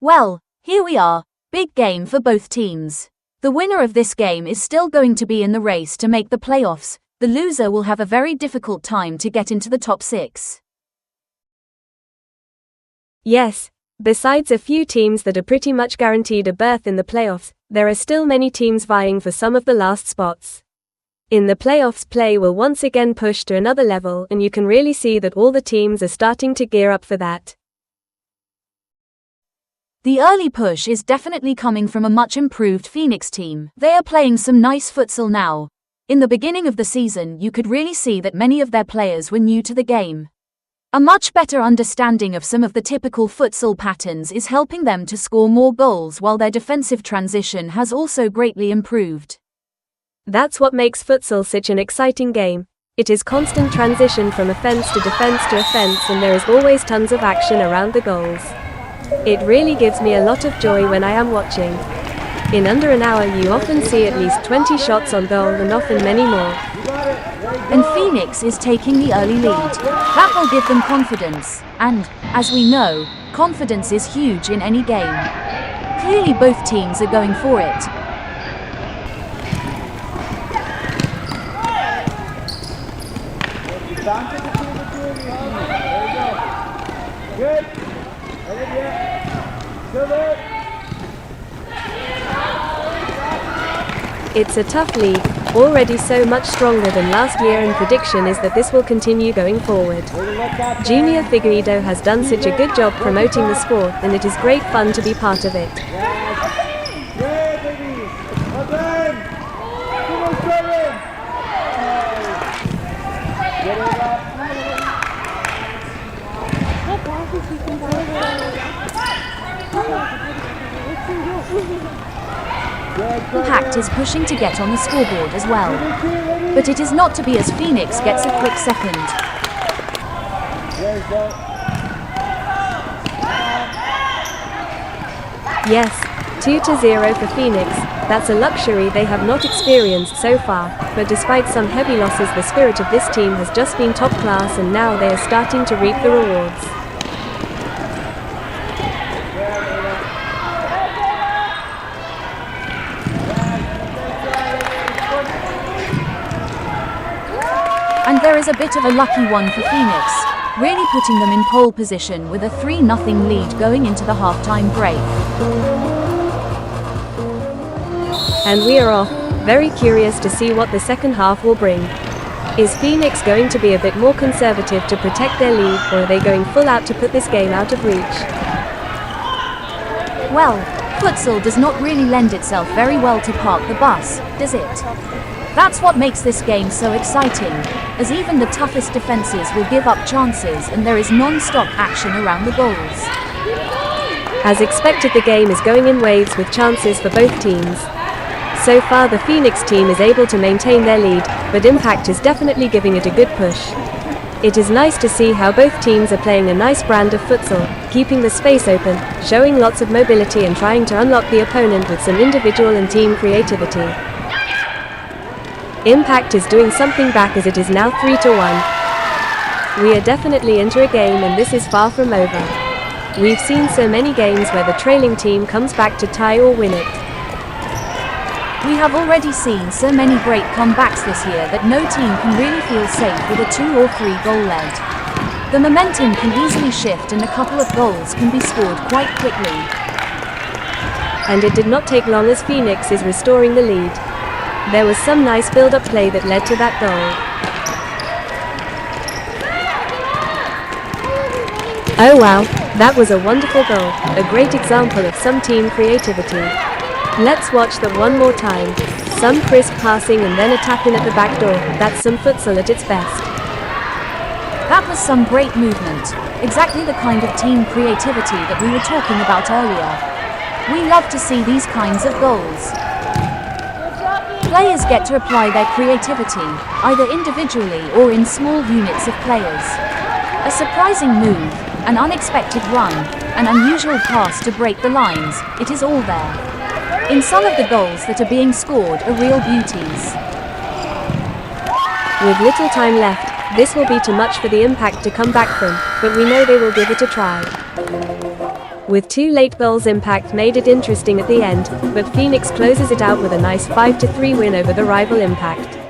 Well, here we are, big game for both teams. The winner of this game is still going to be in the race to make the playoffs. The loser will have a very difficult time to get into the top 6. Yes, besides a few teams that are pretty much guaranteed a berth in the playoffs, there are still many teams vying for some of the last spots. In the playoffs, play will once again push to another level, and you can really see that all the teams are starting to gear up for that. The early push is definitely coming from a much improved Phoenix team. They are playing some nice futsal now. In the beginning of the season, you could really see that many of their players were new to the game. A much better understanding of some of the typical futsal patterns is helping them to score more goals, while their defensive transition has also greatly improved. That's what makes futsal such an exciting game. It is constant transition from offense to defense to offense, and there is always tons of action around the goals. It really gives me a lot of joy when I am watching. In under an hour you often see at least 20 shots on goal and often many more. And Phoenix is taking the early lead. That will give them confidence, and, as we know, confidence is huge in any game. Clearly both teams are going for it. It's a tough league, already so much stronger than last year, and prediction is that this will continue going forward. Junior Figueiredo has done such a good job promoting the sport, and it is great fun to be part of it. Impact is pushing to get on the scoreboard as well. But it is not to be, as Phoenix gets a quick second. Yes, 2-0 for Phoenix. That's a luxury they have not experienced so far, but despite some heavy losses, the spirit of this team has just been top class, and now they are starting to reap the rewards. And there is a bit of a lucky one for Phoenix, really putting them in pole position with a 3-0 lead going into the halftime break. And we are off, very curious to see what the second half will bring. Is Phoenix going to be a bit more conservative to protect their lead, or are they going full out to put this game out of reach? Well, futsal does not really lend itself very well to park the bus, does it? That's what makes this game so exciting, as even the toughest defenses will give up chances, and there is non-stop action around the goals. As expected, the game is going in waves with chances for both teams. So far the Phoenix team is able to maintain their lead, but Impact is definitely giving it a good push. It is nice to see how both teams are playing a nice brand of futsal, keeping the space open, showing lots of mobility, and trying to unlock the opponent with some individual and team creativity. Impact is doing something back, as it is now 3-1. We are definitely into a game, and this is far from over. We've seen so many games where the trailing team comes back to tie or win it. We have already seen so many great comebacks this year that no team can really feel safe with a 2 or 3 goal lead. The momentum can easily shift, and a couple of goals can be scored quite quickly. And it did not take long, as Phoenix is restoring the lead. There was some nice build-up play that led to that goal. Oh wow, that was a wonderful goal, a great example of some team creativity. Let's watch that one more time. Some crisp passing and then a tap in at the back door. That's some futsal at its best. That was some great movement, exactly the kind of team creativity that we were talking about earlier. We love to see these kinds of goals. Players get to apply their creativity, either individually or in small units of players. A surprising move, an unexpected run, an unusual pass to break the lines, it is all there. In some of the goals that are being scored are real beauties. With little time left, this will be too much for the Impact to come back from, but we know they will give it a try. With 2 late goals, Impact made it interesting at the end, but Phoenix closes it out with a nice 5-3 win over the rival Impact.